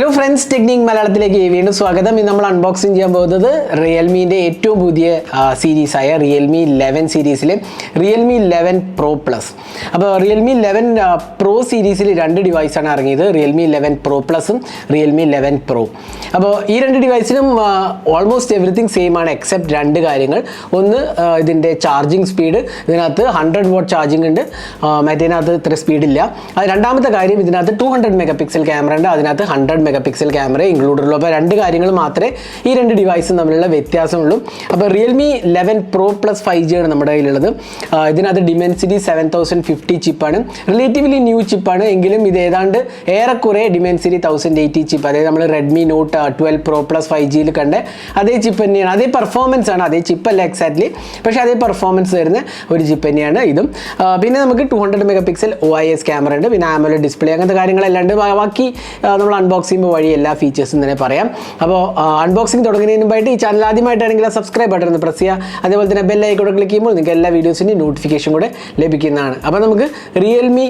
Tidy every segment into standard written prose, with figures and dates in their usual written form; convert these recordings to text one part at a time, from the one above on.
Hello friends, technique മലയാളത്തിലേക്ക് വീണ്ടും സ്വാഗതം. ഇന്ന് നമ്മൾ അൺബോക്സിങ് ചെയ്യാൻ പോകുന്നത് റിയൽമിൻ്റെ ഏറ്റവും പുതിയ സീരീസായ റിയൽമി 11 സീരീസിലെ റിയൽമി 11 പ്രോ പ്ലസ്. അപ്പോൾ റിയൽമി 11 പ്രോ സീരീസിൽ രണ്ട് ഡിവൈസാണ് ഇറങ്ങിയത്, റിയൽമി 11 പ്രോ പ്ലസും റിയൽമി 11 പ്രോ. അപ്പോൾ ഈ രണ്ട് ഡിവൈസിനും ഓൾമോസ്റ്റ് എവറിത്തിങ് സെയിം ആണ് എക്സെപ്റ്റ് രണ്ട് കാര്യങ്ങൾ. ഒന്ന്, ഇതിൻ്റെ ചാർജിങ് സ്പീഡ്. ഇതിനകത്ത് 100 വാട്ട് ചാർജിങ് ഉണ്ട്, മറ്റേതിനകത്ത് ഇത്ര സ്പീഡില്ല. അത് രണ്ടാമത്തെ കാര്യം, ഇതിനകത്ത് 200 മെഗാ പിക്സൽ ക്യാമറ ഉണ്ട്, അതിനകത്ത് 100 മെഗാ പിക്സൽ ക്യാമറ ഇൻക്ലൂഡഡ് ഉള്ളൂ. അപ്പോൾ രണ്ട് കാര്യങ്ങൾ മാത്രമേ ഈ രണ്ട് ഡിവൈസും തമ്മിലുള്ള വ്യത്യാസമുള്ളൂ. അപ്പോൾ റിയൽമി 11 പ്രോ പ്ലസ് 5G ആണ് നമ്മുടെ കയ്യിലുള്ളത്. ഇതിനകത്ത് ഡിമെൻസിറ്റി 7050 ചിപ്പാണ്, റിലേറ്റീവ്ലി ന്യൂ ചിപ്പാണ്. എങ്കിലും ഇത് ഏതാണ്ട് ഏറെക്കുറെ ഡിമെൻസിറ്റി 1080 ചിപ്പ്, അതായത് നമ്മൾ റെഡ്മി നോട്ട് 12 പ്രോ പ്ലസ് 5Gയിൽ കണ്ട അതേ ചിപ്പ് തന്നെയാണ്, അതേ പെർഫോമൻസ് ആണ്. അതേ ചിപ്പല്ല എക്സാക്ട്ലി, പക്ഷേ അതേ പെർഫോമൻസ് വരുന്ന ഒരു ചിപ്പ് തന്നെയാണ് ഇതും. പിന്നെ നമുക്ക് 200 മെഗാ പിക്സൽ OIS ക്യാമറ ഉണ്ട്, പിന്നെ AMOLED ഡിസ്പ്ലേ, അങ്ങനത്തെ കാര്യങ്ങളല്ലാണ്ട് ബാക്കി നമ്മൾ അൺബോക്സ് ചെയ്യുമ്പോൾ വഴി എല്ലാ ഫീച്ചേഴ്സും തന്നെ പറയാം. അപ്പോൾ അൺബോക്സിംഗ് തുടങ്ങുന്നതിന് മുമ്പായിട്ട് ഈ ചാനൽ ആദ്യമായിട്ടാണെങ്കിൽ സബ്സ്ക്രൈബ് ബട്ടൺ ഒന്ന് പ്രസ് ചെയ്യുക. അതേപോലെ തന്നെ ബെൽ ഐക്കൺ ക്ലിക്ക് ചെയ്യുമ്പോൾ നിങ്ങൾക്ക് എല്ലാ വീഡിയോസിൻ്റെയും നോട്ടിഫിക്കേഷൻ കൂടെ ലഭിക്കുന്നതാണ്. അപ്പോൾ നമുക്ക് റിയൽമി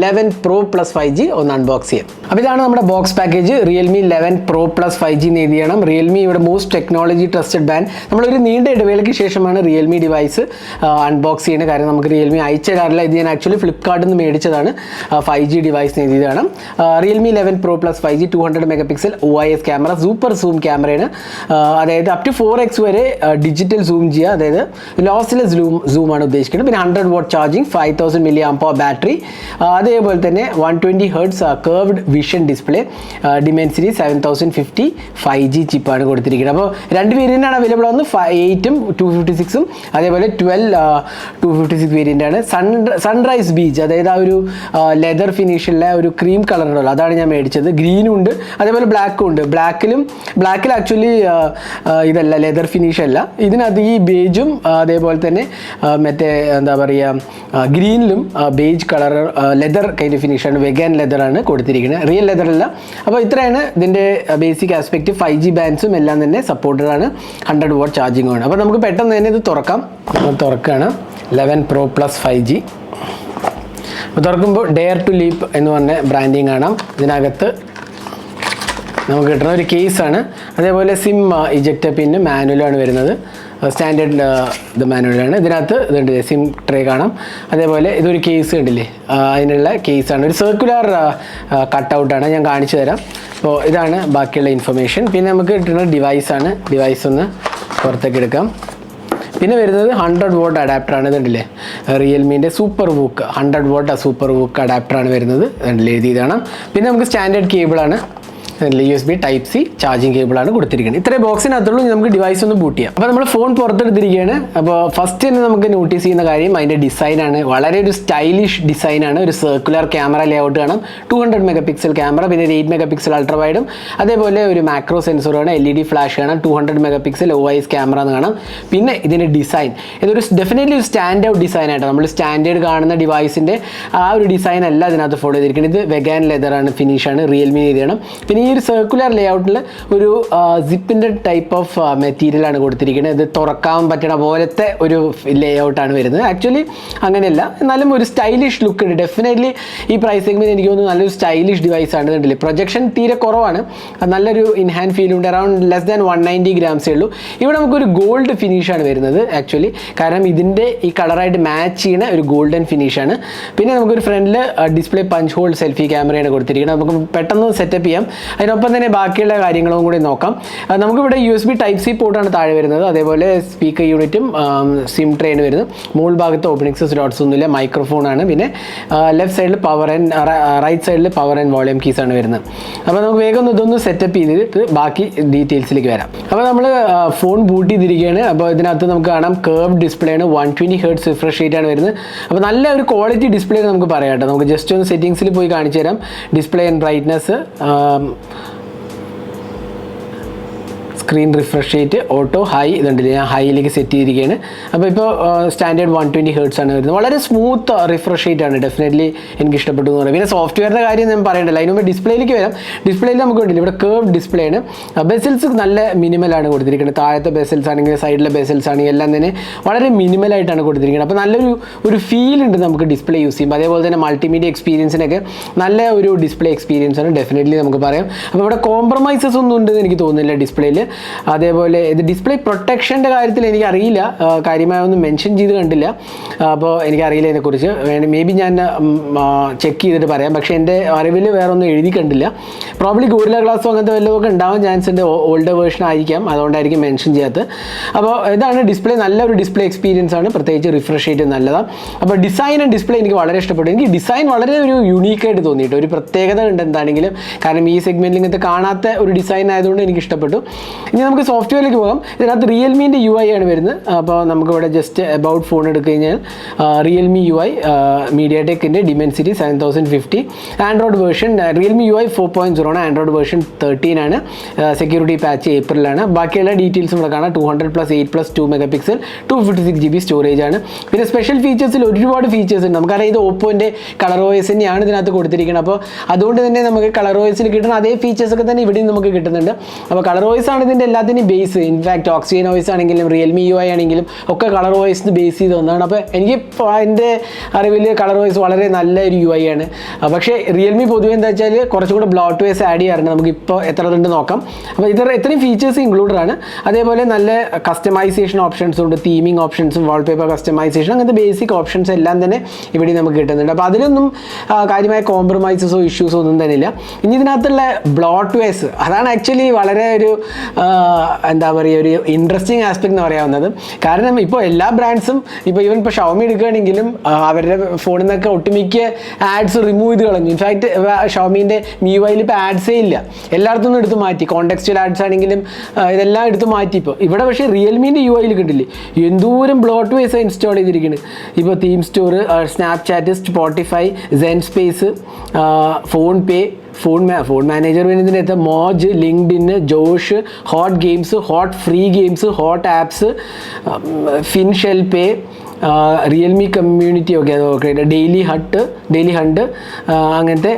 11 പ്രോ പ്ലസ് 5G ഒന്ന് അൺബോക്സ് ചെയ്യാം. അപ്പോൾ ഇതാണ് നമ്മുടെ box package. Realme 11 pro plus 5G എന്ന് എഴുതി ചെയ്യണം. റിയൽമി ഇവിടെ മോസ്റ്റ് ടെക്നോളജി ട്രസ്റ്റഡ് ബ്രാൻഡ്. നമ്മളൊരു നീണ്ട ഇടവേളയ്ക്ക് ശേഷമാണ് റിയൽമി ഡിവൈസ് അൺബോക്സ് ചെയ്യുന്നത്. കാരണം നമുക്ക് റിയൽമി അയച്ച കാറില്ല, ഇത് ഞാൻ ആക്ച്വലി ഫ്ലിപ്കാർട്ടിൽ നിന്ന് മേടിച്ചതാണ്. 5G ഡിവൈസ് എഴുതിയതാണ്. Realme 11 pro plus 5G 200 mega pixel OIS camera, super zoom ക്യാമറയാണ്. അതായത് അപ് ടു 4x വരെ ഡിജിറ്റൽ സൂം ചെയ്യുക, അതായത് ലോസ്ലെസ് സൂമാണ് ഉദ്ദേശിക്കുന്നത്. പിന്നെ 100 വാട്ട് ചാർജിങ്, 5000 mAh ബാറ്ററി, അതേപോലെ തന്നെ 120 Hz curved vision display, Dimensity 7050 5G ചിപ്പാണ് കൊടുത്തിരിക്കുന്നത്. അപ്പോൾ രണ്ട് വേരിയൻ്റാണ് അവൈലബിൾ ആവുന്നത്, 8ഉം 256ഉം, അതേപോലെ 256 വേരിയൻ്റാണ്. സൺറൈസ് ബീച്ച്, അതായത് ആ ഒരു ലെതർ ഫിനിഷിലുള്ള ഒരു ക്രീം കളറുണ്ടല്ലോ, അതാണ് ഞാൻ മേടിച്ചത്. ഗ്രീനും ഉണ്ട്, അതേപോലെ ബ്ലാക്കും ഉണ്ട്. ബ്ലാക്കിൽ ആക്ച്വലി ഇതല്ല, ലെതർ ഫിനിഷ് അല്ല. ഇതിനകത്ത് ഈ ബേജും അതേപോലെ തന്നെ മറ്റേ എന്താ പറയുക ഗ്രീനിലും ബേജ് കളർ ലെതർ കൈൻഡ് ഫിനിഷാണ്, വെഗൻ ലെതറാണ് കൊടുത്തിരിക്കുന്നത്, റിയൽ ലെതർ അല്ല. അപ്പോൾ ഇത്രയാണ് ഇതിൻ്റെ ബേസിക് ആസ്പെക്റ്റ്. 5G ബാൻഡ്സും എല്ലാം തന്നെ സപ്പോർട്ടഡ് ആണ്, 100 വാട്ട് ചാർജിങ്ങും ആണ്. അപ്പോൾ നമുക്ക് പെട്ടെന്ന് തന്നെ ഇത് തുറക്കാം. തുറക്കുകയാണ് 11 പ്രോ പ്ലസ് 5G. അപ്പോൾ തുറക്കുമ്പോൾ ഡെയർ ടു ലീപ്പ് എന്ന് പറഞ്ഞ ബ്രാൻഡിങ് കാണാം. ഇതിനകത്ത് നമുക്ക് കിട്ടുന്ന ഒരു കേസാണ്. അതേപോലെ സിം ഇജക്റ്റ് പിന്ന് മാനുവലാണ് വരുന്നത്, സ്റ്റാൻഡേർഡ് ഇത് മാനുവലാണ്. ഇതിനകത്ത് ഇതുണ്ട്, സിം ട്രേ കാണാം. അതേപോലെ ഇതൊരു കേസ് കണ്ടില്ലേ, അതിനുള്ള കേസാണ്. ഒരു സർക്കുലർ കട്ടൗട്ടാണ്, ഞാൻ കാണിച്ചു തരാം. അപ്പോൾ ഇതാണ് ബാക്കിയുള്ള ഇൻഫർമേഷൻ. പിന്നെ നമുക്ക് കിട്ടുന്ന ഡിവൈസാണ്. ഡിവൈസ് ഒന്ന് പുറത്തേക്ക് എടുക്കാം. പിന്നെ വരുന്നത് 100 വാട്ട് അഡാപ്റ്ററാണ്. ഇതുണ്ടല്ലേ, റിയൽമീൻ്റെ super VOOC 100 watt super VOOC അഡാപ്റ്ററാണ് വരുന്നത്, അതുണ്ടല്ലേ എഴുതിയതാണ്. പിന്നെ നമുക്ക് സ്റ്റാൻഡേർഡ് കേബിളാണ്, USB Type-C ചാർജിങ് കേബിളാണ് കൊടുത്തിരിക്കുന്നത്. ഇത്രയും ബോക്സിനകത്തുള്ളൂ. നമുക്ക് ഡിവൈസ് ഒന്ന് ബൂട്ട് ചെയ്യാം. അപ്പോൾ നമ്മൾ ഫോൺ പുറത്തെടുത്തിരിക്കുകയാണ്. അപ്പോൾ ഫസ്റ്റ് തന്നെ നമുക്ക് നോട്ടീസ് ചെയ്യുന്ന കാര്യം അതിൻ്റെ ഡിസൈനാണ്. വളരെ ഒരു സ്റ്റൈലിഷ് ഡിസൈനാണ്. ഒരു സർക്കുലർ ക്യാമറ ലേഔട്ട് കാണാം, 200 മെഗാ പിക്സൽ ക്യാമറ, പിന്നെ 8 മെഗാ പിക്സൽ അൾട്രാ വൈഡും, അതേപോലെ ഒരു മാക്രോ സെൻസറാണ്, LED ഫ്ലാഷ് കാണാം, 200 മെഗാ പിക്സൽ OIS ക്യാമറ എന്ന് കാണാം. പിന്നെ ഇതിൻ്റെ ഡിസൈൻ, ഇതൊരു ഡെഫിനറ്റ്ലി ഒരു സ്റ്റാൻഡ് ഔട്ട് ഡിസൈനായിട്ട്, നമ്മൾ സ്റ്റാൻഡേർഡ് കാണുന്ന ഡിവൈസിൻ്റെ ആ ഒരു ഡിസൈൻ അല്ല ഇതിനകത്ത് ഫോളോ ചെയ്തിരിക്കുന്നത്. ഇത് വെഗാൻ ലെതറാണ്, ഫിനിഷാണ്, റിയൽമി ചെയ്യണം. പിന്നെ ഈ ഒരു സർക്കുലർ ലേഔട്ടിൽ ഒരു സിപ്പിൻ്റെ ടൈപ്പ് ഓഫ് മെറ്റീരിയലാണ് കൊടുത്തിരിക്കുന്നത്. ഇത് തുറക്കാൻ പറ്റണ പോലത്തെ ഒരു ലേഔട്ടാണ് വരുന്നത്. ആക്ച്വലി അങ്ങനെയല്ല, എന്നാലും ഒരു സ്റ്റൈലിഷ് ലുക്ക് ഉണ്ട്. ഡെഫിനറ്റ്ലി ഈ പ്രൈസ് സെഗ്മെൻറ്റ് എനിക്ക് തോന്നുന്നു നല്ലൊരു സ്റ്റൈലിഷ് ഡിവൈസാണ്. കണ്ടില്ലേ, പ്രൊജക്ഷൻ തീരെ കുറവാണ്, നല്ലൊരു ഇൻ ഹാൻഡ് ഫീൽ ഉണ്ട്. അറൗണ്ട് ലെസ് ദാൻ 190 ഗ്രാംസേ ഉള്ളൂ. ഇവിടെ നമുക്കൊരു ഗോൾഡ് ഫിനിഷാണ് വരുന്നത് ആക്ച്വലി, കാരണം ഇതിൻ്റെ ഈ കളറായിട്ട് മാച്ച് ചെയ്യുന്ന ഒരു ഗോൾഡൻ ഫിനിഷാണ്. പിന്നെ നമുക്കൊരു ഫ്രണ്ടിൽ ഡിസ്പ്ലേ പഞ്ച് ഹോൾ സെൽഫി ക്യാമറയാണ് കൊടുത്തിരിക്കുന്നത്. നമുക്ക് പെട്ടെന്ന് സെറ്റപ്പ് ചെയ്യാം. അതിനൊപ്പം തന്നെ ബാക്കിയുള്ള കാര്യങ്ങളും കൂടി നോക്കാം. നമുക്കിവിടെ USB Type-C പോർട്ടാണ് താഴെ വരുന്നത്, അതേപോലെ സ്പീക്കർ യൂണിറ്റും സിം ട്രെയിൻ വരുന്നത്. മുകൾ ഭാഗത്ത് ഓപ്പണിങ്സ് സ്ലോട്ട്സ് ഒന്നുമില്ല, മൈക്രോഫോണാണ്. പിന്നെ ലെഫ്റ്റ് സൈഡിൽ പവർ ആൻഡ് റൈറ്റ് സൈഡിൽ പവർ ആൻഡ് വോളിയം കീസാണ് വരുന്നത്. അപ്പോൾ നമുക്ക് വേഗം ഇതൊന്ന് സെറ്റപ്പ് ചെയ്തിട്ട് ബാക്കി ഡീറ്റെയിൽസിലേക്ക് വരാം. അപ്പോൾ നമ്മൾ ഫോൺ ബൂട്ട് ചെയ്തിരിക്കുകയാണ്. അപ്പോൾ ഇതിനകത്ത് നമുക്ക് കാണാം കർവ് ഡിസ്പ്ലേ ആണ്, 120 Hz റിഫ്രഷ് റേറ്റ് ആണ് വരുന്നത്. അപ്പോൾ നല്ല ഒരു ക്വാളിറ്റി ഡിസ്പ്ലേ നമുക്ക് പറയാം കേട്ടോ. നമുക്ക് ജസ്റ്റ് ഒന്ന് സെറ്റിങ്സിൽ പോയി കാണിച്ചു തരാം. Display and brightness, screen refresh rate auto high ഇതുണ്ടല്ലേ, ഞാൻ ഹൈയിലേക്ക് സെറ്റ് ചെയ്തിരിക്കുകയാണ്. അപ്പോൾ ഇപ്പോൾ സ്റ്റാൻഡേർഡ് 120 ഹെർട്സ് ആണ് വരുന്നത്. വളരെ സ്മൂത്ത് റിഫ്രഷ് റേറ്റ് ആണ്, ഡെഫിനറ്റ്ലി എനിക്ക് ഇഷ്ടപ്പെട്ടു എന്ന് പറയാം. പിന്നെ സോഫ്റ്റ്വെയറിൻ്റെ കാര്യം ഞാൻ പറയണ്ടല്ലോ, അതിന് മുമ്പ് ഡിസ്പ്ലേയിലേക്ക് വരാം. ഡിസ്പ്ലേയിൽ നമുക്ക് വേണ്ടില്ല, ഇവിടെ കേർവ് ഡിസ്പ്ലേ ആണ്. ബെസൽസ് നല്ല മിനിമലാണ് കൊടുത്തിരിക്കുന്നത്. താഴത്തെ ബെസൽസ് ആണെങ്കിൽ സൈഡിലെ ബെസൽസ് ആണെങ്കിൽ എല്ലാം തന്നെ വളരെ മിനിമലായിട്ടാണ് കൊടുത്തിരിക്കുന്നത്. അപ്പോൾ നല്ലൊരു ഫീൽ ഉണ്ട് നമുക്ക് ഡിസ്പ്ലേ യൂസ് ചെയ്യുമ്പോൾ. അതേപോലെ തന്നെ മൾട്ടിമീഡിയ എക്സ്പീരിയൻസിനൊക്കെ നല്ല ഒരു ഡിസ്പ്ലേ എക്സ്പീരിയൻസ് ആണ്, ഡെഫിനറ്റ്ലി നമുക്ക് പറയാം. അപ്പോൾ ഇവിടെ കോംപ്രമൈസസ് ഒന്നും ഉണ്ടെന്ന് എനിക്ക് തോന്നുന്നില്ല ഡിസ്പ്ലേയിൽ. അതേപോലെ ഇത് ഡിസ്പ്ലേ പ്രൊട്ടക്ഷൻ്റെ കാര്യത്തിൽ എനിക്കറിയില്ല, കാര്യമായ ഒന്നും മെൻഷൻ ചെയ്ത് കണ്ടില്ല. അപ്പോൾ എനിക്കറിയില്ല ഇതിനെക്കുറിച്ച്. മേ ബി ഞാൻ ചെക്ക് ചെയ്തിട്ട് പറയാം. പക്ഷേ എൻ്റെ അറിവിൽ വേറെ ഒന്നും എഴുതി കണ്ടില്ല. പ്രോബ്ലി ഗോറില്ല ഗ്ലാസോ അങ്ങനത്തെ വല്ലതൊക്കെ ഉണ്ടാവാൻ ചാൻസ് ഉണ്ട്, ഓൾഡർ വേർഷൻ ആയിരിക്കാം, അതുകൊണ്ടായിരിക്കും മെൻഷൻ ചെയ്യാത്തത്. അപ്പോൾ ഇതാണ് ഡിസ്പ്ലേ, നല്ലൊരു ഡിസ്പ്ലേ എക്സ്പീരിയൻസ് ആണ്, പ്രത്യേകിച്ച് റിഫ്രഷ് റേറ്റ് നല്ലതാണ്. അപ്പോൾ ഡിസൈൻ ആൻഡ് ഡിസ്പ്ലേ എനിക്ക് വളരെ ഇഷ്ടപ്പെട്ടു. എനിക്ക് ഡിസൈൻ വളരെ ഒരു യൂണീക്കായിട്ട് തോന്നിയിട്ട് ഒരു പ്രത്യേകത ഉണ്ട് എന്താണെങ്കിലും. കാരണം ഈ സെഗ്മെൻറ്റിൽ ഇങ്ങനത്തെ കാണാത്ത ഒരു ഡിസൈൻ ആയതുകൊണ്ട് എനിക്ക് ഇഷ്ടപ്പെട്ടു. ഇനി നമുക്ക് സോഫ്റ്റ്വെയറിലേക്ക് പോകാം. ഇതിനകത്ത് റിയൽമീൻ്റെ UI ആണ് വരുന്നത്. അപ്പോൾ നമുക്കിവിടെ ജസ്റ്റ് അബൌട്ട് ഫോൺ എടുത്തു കഴിഞ്ഞാൽ റിയൽമി UI മീഡിയാടെക്കിൻ്റെ Dimensity 7050, Android version realme UI 4.0 ആണ്, ആൻഡ്രോയിഡ് വേർഷൻ 13 ആണ്, സെക്യൂരിറ്റി പാച്ച് ഏപ്രിലാണ്. ബാക്കിയുള്ള ഡീറ്റെയിൽസും ഇവിടെ കാണാം. 200+8+2 മെഗാപിക്സൽ 256 GB സ്റ്റോറേജ് ആണ്. പിന്നെ സ്പെഷ്യൽ ഫീച്ചേഴ്സിൽ ഒരുപാട് ഫീച്ചേഴ്സ് ഉണ്ട്. നമുക്കറിയാം ഇത് ഓപ്പോൻ്റെ കളർ OS തന്നെയാണ് ഇതിനകത്ത് കൊടുത്തിരിക്കുന്നത്. അപ്പോൾ അതുകൊണ്ട് തന്നെ നമുക്ക് കളർ OSൽ കിട്ടുന്ന അതേ ഫീച്ചേഴ്സൊക്കെ തന്നെ ഇവിടെയും നമുക്ക് കിട്ടുന്നുണ്ട്. അപ്പോൾ കളർ OS ആണ് ഇതിൻ്റെ എല്ലാത്തിനും ബേസ്. ഇൻഫാക്ട് ഓക്സിജൻ OS ആണെങ്കിലും റിയൽമി UI ആണെങ്കിലും ഒക്കെ കളർ OSന് ബേസ് ചെയ്ത് ഒന്നാണ്. അപ്പോൾ എനിക്ക് എൻ്റെ അറിവിൽ കളർ OS വളരെ നല്ലൊരു UI ആണ്. പക്ഷേ റിയൽമി പൊതുവെ എന്താ വെച്ചാൽ കുറച്ചും കൂടെ ബ്ലോട്ട്വെയർസ് ആഡ് ചെയ്യാറുണ്ട്. നമുക്കിപ്പോൾ എത്ര ഉണ്ട് നോക്കാം. അപ്പോൾ ഇത്രയും ഫീച്ചേഴ്സ് ഇൻക്ലൂഡഡ് ആണ്. അതേപോലെ നല്ല കസ്റ്റമൈസേഷൻ ഓപ്ഷൻസും ഉണ്ട്, തീമിങ് ഓപ്ഷൻസും, വാൾപേപ്പർ കസ്റ്റമൈസേഷൻ, അങ്ങനത്തെ ബേസിക് ഓപ്ഷൻസ് എല്ലാം തന്നെ ഇവിടെ നമുക്ക് കിട്ടുന്നുണ്ട്. അപ്പോൾ അതിലൊന്നും കാര്യമായ കോംപ്രമൈസസോ ഇഷ്യൂസോ ഒന്നും തന്നെ ഇല്ല. ഇനി ഇതിനകത്തുള്ള ബ്ലോട്ട്വെയർസ് അതാണ് ആക്ച്വലി വളരെ ഒരു എന്താ പറയുക ഒരു ഇൻട്രസ്റ്റിംഗ് ആസ്പെക്ട് എന്ന് പറയാവുന്നത്. കാരണം ഇപ്പോൾ എല്ലാ ബ്രാൻഡ്സും ഇപ്പോൾ ഈവൻ ഇപ്പോൾ ഷവമി എടുക്കുകയാണെങ്കിലും അവരുടെ ഫോണിൽ നിന്നൊക്കെ ഒട്ടുമിക്ക ആഡ്സ് റിമൂവ് ചെയ്ത് കളഞ്ഞു. ഇൻഫാക്ട് ഷവമീൻ്റെ MIUIയിൽ ഇപ്പോൾ ആഡ്സേ ഇല്ല, എല്ലായിടത്തും നിന്ന് എടുത്ത് മാറ്റി. കോണ്ടെക്സ്റ്റുവൽ ആഡ്സ് ആണെങ്കിലും ഇതെല്ലാം എടുത്ത് മാറ്റി. ഇപ്പോൾ ഇവിടെ പക്ഷേ റിയൽമീൻ്റെ UIയിൽ കണ്ടില്ലേ എന്തോരം ബ്ലോട്ട്വെയർസ് ഇൻസ്റ്റാൾ ചെയ്തിരിക്കുന്നത്. ഇപ്പോൾ theme store, Snapchat, Spotify, Zen space, PhonePe, phone manager വരുന്നതിനകത്ത് Moj, LinkedIn, Josh, hot games, hot free games, hot apps, Finshell pay, realme community ഒക്കെ ഓക്കെ, ഡെയിലി ഹണ്ട് അങ്ങനത്തെ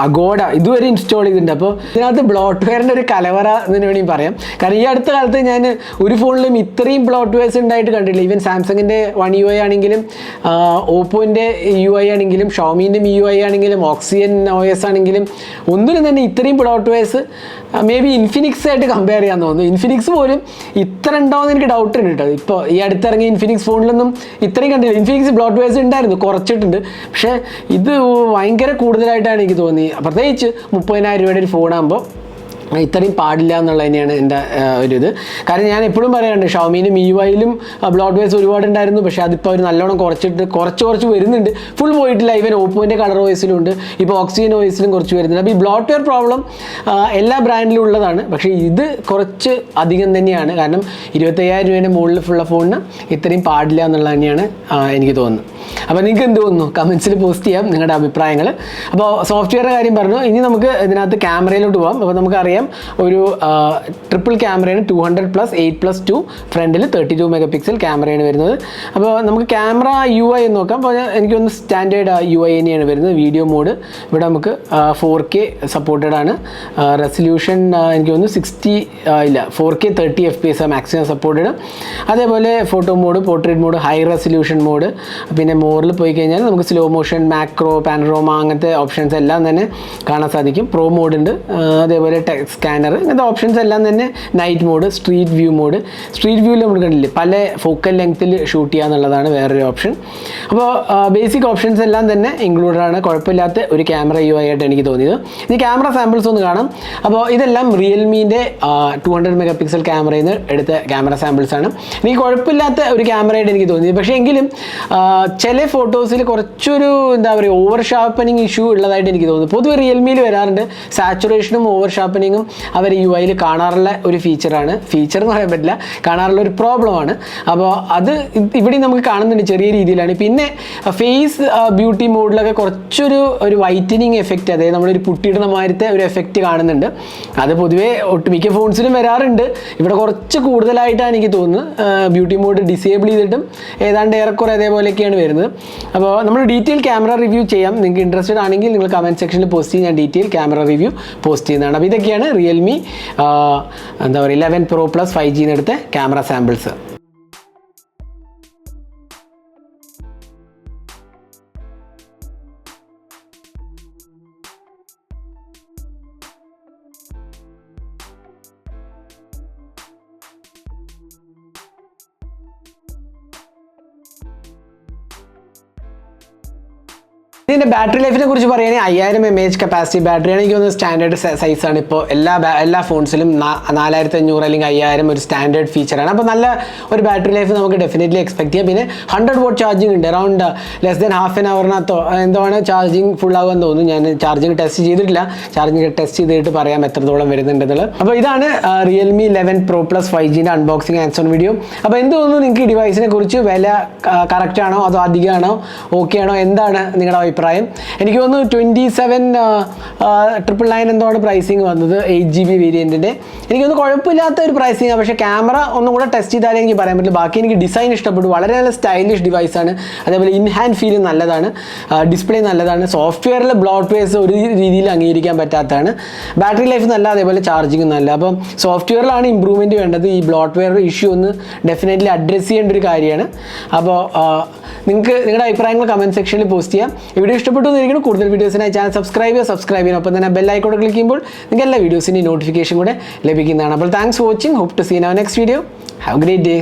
അഗോഡ ഇതുവരെ ഇൻസ്റ്റാൾ ചെയ്തിട്ടുണ്ട്. അപ്പോൾ ഇതിനകത്ത് ബ്ലോട്ട്വെയറിൻ്റെ ഒരു കലവറ എന്ന് വേണമെങ്കിൽ പറയാം. കാരണം ഈ അടുത്ത കാലത്ത് ഞാൻ ഒരു ഫോണിലും ഇത്രയും ബ്ലോട്ട്വെയർസ് ഉണ്ടായിട്ട് കണ്ടിട്ടില്ല. ഈവൻ സാംസങ്ങിൻ്റെ One UI ആണെങ്കിലും, ഓപ്പോൻ്റെ UI ആണെങ്കിലും, ഷോമീൻ്റെ MIUI ആണെങ്കിലും, ഓക്സിജൻ OS ആണെങ്കിലും ഒന്നിനും തന്നെ ഇത്രയും ബ്ലോട്ട്വെയർസ് മേ ബി ഇൻഫിനിക്സ് ആയിട്ട് കമ്പയർ ചെയ്യാൻ തോന്നുന്നു. ഇൻഫിനിക്സ് പോലും ഇത്ര ഉണ്ടാവുമെന്ന് എനിക്ക് ഡൗട്ട് ഉണ്ട് കേട്ടോ. ഇപ്പോൾ ഈ അടുത്തിറങ്ങിയ ഇൻഫിനിക്സ് ഫോണിലൊന്നും ഇത്രയും കണ്ടില്ല. ഇൻഫിനിക്സ് ബ്ലോട്ട്വെയർസ് ഉണ്ടായിരുന്നു, കുറച്ചിട്ടുണ്ട്. പക്ഷേ ഇത് ഭയങ്കര കൂടുതലായിട്ടാണ് എനിക്ക് തോന്നി. പ്രത്യേകിച്ച് 30,000 രൂപയുടെ ഒരു ഫോണാകുമ്പോൾ ഇത്രയും പാടില്ല എന്നുള്ളത് തന്നെയാണ് എൻ്റെ ഒരു ഇത്. കാരണം ഞാൻ എപ്പോഴും പറയാറുണ്ട് ഷവമീനും MIUIയിലും ബ്ലോട്ട്വെയർസ് ഒരുപാടുണ്ടായിരുന്നു. പക്ഷേ അതിപ്പോൾ അവർ നല്ലോണം കുറച്ച് വരുന്നുണ്ട്. ഫുൾ പോയിട്ടില്ല. ഈവൻ ഓപ്പോൻ്റെ കളർ OSലും ഉണ്ട്, ഇപ്പോൾ ഓക്സിജൻ OSലും കുറച്ച് വരുന്നുണ്ട്. അപ്പോൾ ഈ ബ്ലോട്ട്വെയർ പ്രോബ്ലം എല്ലാ ബ്രാൻഡിലും ഉള്ളതാണ്. പക്ഷേ ഇത് കുറച്ച് അധികം തന്നെയാണ്. കാരണം 25,000 രൂപേൻ്റെ മുകളിൽ ഉള്ള ഫോണിന് ഇത്രയും പാടില്ല എന്നുള്ളത് തന്നെയാണ് എനിക്ക് തോന്നുന്നത്. അപ്പോൾ നിങ്ങൾക്ക് എന്ത് തോന്നുന്നു കമൻസിൽ പോസ്റ്റ് ചെയ്യാം നിങ്ങളുടെ അഭിപ്രായങ്ങൾ. അപ്പോൾ സോഫ്റ്റ്വെയറിൻ്റെ കാര്യം പറഞ്ഞു. ഇനി നമുക്ക് ഇതിനകത്ത് ക്യാമറയിലോട്ട് പോകാം. അപ്പോൾ നമുക്കറിയാം ഒരു ട്രിപ്പിൾ ക്യാമറയാണ്, 200+8+2, ഫ്രണ്ടിൽ 32 മെഗാപിക്സൽ ക്യാമറയാണ് വരുന്നത്. അപ്പോൾ നമുക്ക് ക്യാമറ UI എന്ന് നോക്കാം. അപ്പോൾ എനിക്കൊന്ന് സ്റ്റാൻഡേർഡ് UI തന്നെയാണ് വരുന്നത്. വീഡിയോ മോഡ് ഇവിടെ നമുക്ക് 4K സപ്പോർട്ടഡ് ആണ്. റെസൊല്യൂഷൻ എനിക്ക് തോന്നുന്നു 4K 30 FPS മാക്സിമം സപ്പോർട്ടഡ്. അതേപോലെ photo mode, portrait mode, high resolution mode, പിന്നെ മോറിൽ പോയി കഴിഞ്ഞാൽ നമുക്ക് സ്ലോ മോഷൻ, മാക്രോ, പാനറോമ അങ്ങനത്തെ ഓപ്ഷൻസ് എല്ലാം തന്നെ കാണാൻ സാധിക്കും. പ്രോ മോഡ് ഉണ്ട്, അതേപോലെ സ്കാനർ, ഇങ്ങനത്തെ ഓപ്ഷൻസ് എല്ലാം തന്നെ. നൈറ്റ് മോഡ്, സ്ട്രീറ്റ് വ്യൂവിൽ നമ്മൾ കണ്ടില്ലേ പല ഫോക്കൽ ലെങ്ത്തിൽ ഷൂട്ട് ചെയ്യുക എന്നുള്ളതാണ് വേറൊരു ഓപ്ഷൻ. അപ്പോൾ ബേസിക് ഓപ്ഷൻസ് എല്ലാം തന്നെ ഇൻക്ലൂഡഡ് ആണ്. കുഴപ്പമില്ലാത്ത ഒരു ക്യാമറ UI ആയിട്ട് എനിക്ക് തോന്നിയത്. ഇനി ക്യാമറ സാമ്പിൾസ് ഒന്ന് കാണാം. അപ്പോൾ ഇതെല്ലാം റിയൽമീൻ്റെ 200 മെഗാപിക്സൽ ക്യാമറയിൽ നിന്ന് എടുത്ത ക്യാമറ സാമ്പിൾസ് ആണ്. എനിക്ക് കുഴപ്പമില്ലാത്ത ഒരു ക്യാമറയായിട്ട് എനിക്ക് തോന്നിയത്. പക്ഷേ എങ്കിലും ചില ഫോട്ടോസിൽ കുറച്ചൊരു എന്താ പറയുക ഓവർ ഷാർപ്പനിങ് ഇഷ്യൂ ഉള്ളതായിട്ട് എനിക്ക് തോന്നുന്നു. പൊതുവെ റിയൽമിയിൽ വരാറുണ്ട്. സാച്ചുറേഷനും ഓവർ ഷാർപ്പനിങ്ങും പലർക്കും അവർ UI കാണാറുള്ള ഒരു ഫീച്ചറാണ്, ഫീച്ചർ എന്ന് പറയാൻ പറ്റില്ല, കാണാറുള്ള ഒരു പ്രോബ്ലമാണ്. അപ്പോൾ അത് ഇവിടെ നമുക്ക് കാണുന്നുണ്ട് ചെറിയ രീതിയിലാണ്. പിന്നെ ഫേസ് ബ്യൂട്ടി മോഡിലൊക്കെ കുറച്ചൊരു വൈറ്റനിങ് എഫക്റ്റ്, അതായത് നമ്മളൊരു പുട്ടിയിടുന്ന മാതിരത്തെ ഒരു എഫക്റ്റ് കാണുന്നുണ്ട്. അത് പൊതുവേ ഒട്ടുമിക്ക ഫോൺസിലും വരാറുണ്ട്. ഇവിടെ കുറച്ച് കൂടുതലായിട്ടാണ് എനിക്ക് തോന്നുന്നത്. ബ്യൂട്ടി മോഡ് ഡിസേബിൾ ചെയ്തിട്ടും ഏതാണ്ട് ഏറെക്കുറെ അതേപോലെയൊക്കെയാണ് വരുന്നത്. അപ്പോൾ നമ്മൾ ഡീറ്റെയിൽ ക്യാമറ റിവ്യൂ ചെയ്യാം. നിങ്ങൾക്ക് ഇൻട്രസ്റ്റഡ് ആണെങ്കിൽ നിങ്ങൾ കമൻറ്റ് സെക്ഷനിൽ പോസ്റ്റ് ചെയ്യും, ഞാൻ ഡീറ്റെയിൽ ക്യാമറ റിവ്യൂ പോസ്റ്റ് ചെയ്യുന്നതാണ്. അപ്പോൾ ഇതൊക്കെയാണ് റിയൽമി 11 Pro Plus 5G എടുത്ത ക്യാമറ സാമ്പിൾസ്. ഇതിൻ്റെ ബാറ്ററി ലൈഫിനെ കുറിച്ച് പറയുകയാണെങ്കിൽ 5000 mAh കപ്പാസിറ്റി ബാറ്ററിയാണ്. എനിക്ക് തോന്നുന്നത് സ്റ്റാൻഡേർഡ് സൈസാണ്. ഇപ്പോൾ എല്ലാ ഫോൺസിലും 4500 അല്ലെങ്കിൽ 5000 ഒരു സ്റ്റാൻഡേർഡ് ഫീച്ചറാണ്. അപ്പോൾ നല്ല ഒരു ബാറ്ററി ലൈഫ് നമുക്ക് ഡെഫിനറ്റ്ലി എക്സ്പെക്ട് ചെയ്യാം. പിന്നെ 100 watt ചാർജിങ് ഉണ്ട്. Around less than half an അവറിനകത്തോ എന്തോ ആണ് ചാർജിങ് ഫുൾ ആകുമെന്ന് തോന്നുന്നു. ഞാൻ ചാർജിങ് ടെസ്റ്റ് ചെയ്തിട്ടില്ല. ചാർജിങ് ടെസ്റ്റ് ചെയ്തിട്ട് പറയാം എത്രത്തോളം വരുന്നുണ്ടെന്നുള്ളത്. അപ്പോൾ ഇതാണ് റിയൽമി 11 Pro Plus 5Gൻ്റെ അൺബോക്സിങ് ആൻഡ് ഓൺ വീഡിയോ. അപ്പോൾ എന്ത് തോന്നുന്നു നിങ്ങൾക്ക് ഈ ഡിവൈസിനെ കുറിച്ച്? വില കറക്റ്റ് ആണോ അതോ അധികമാണോ ഓക്കെ ആണോ? എന്താണ് നിങ്ങളുടെ അഭിപ്രായം? എനിക്ക് തോന്നുന്നു 27,999 എന്താണ് പ്രൈസിങ് വന്നത് 8GB വേരിയൻറ്റിൻ്റെ. എനിക്കൊന്ന് കുഴപ്പമില്ലാത്ത ഒരു പ്രൈസിങ്, പക്ഷേ ക്യാമറ ഒന്നും കൂടെ ടെസ്റ്റ് ചെയ്താലേ എനിക്ക് പറയാൻ പറ്റില്ല. ബാക്കി എനിക്ക് ഡിസൈൻ ഇഷ്ടപ്പെട്ടു. വളരെ നല്ല സ്റ്റൈലിഷ് ഡിവൈസാണ്. അതേപോലെ ഇൻ ഹാൻഡ് ഫീൽ നല്ലതാണ്, ഡിസ്പ്ലേ നല്ലതാണ്. സോഫ്റ്റ്വെയറിൽ ബ്ലോട്ട്വെയർസ് ഒരു രീതിയിൽ അംഗീകരിക്കാൻ പറ്റാത്തതാണ്. ബാറ്ററി ലൈഫ് നല്ല, അതേപോലെ ചാർജിങ് നല്ല. അപ്പം സോഫ്റ്റ്വെയറിലാണ് ഇമ്പ്രൂവ്മെൻറ്റ് വേണ്ടത്. ഈ ബ്ലോട്ട്വെയർ ഇഷ്യൂ ഒന്ന് ഡെഫിനറ്റ്ലി അഡ്രസ്സ് ചെയ്യേണ്ട ഒരു കാര്യമാണ്. അപ്പോൾ നിങ്ങൾക്ക് നിങ്ങളുടെ അഭിപ്രായങ്ങൾ കമൻറ്റ് സെക്ഷനിൽ പോസ്റ്റ് ചെയ്യാം. ഈ വീഡിയോ ഇഷ്ടപ്പെട്ടു എന്നിരിക്കുന്നു. കൂടുതൽ വീഡിയോസിനായി ചാനൽ സബ്സ്ക്രൈബ് ചെയ്യണം. ഒപ്പം തന്നെ ബെൽ ഐക്കൺ ക്ലിക്ക് ചെയ്യുമ്പോൾ നിങ്ങൾക്ക് എല്ലാ വീഡിയോസിൻ്റെയും നോട്ടിഫിക്കേഷൻ കൂടെ ലഭിക്കുന്നതാണ്. അപ്പോൾ thanks for watching. Hope to see in our next video. Have a great day.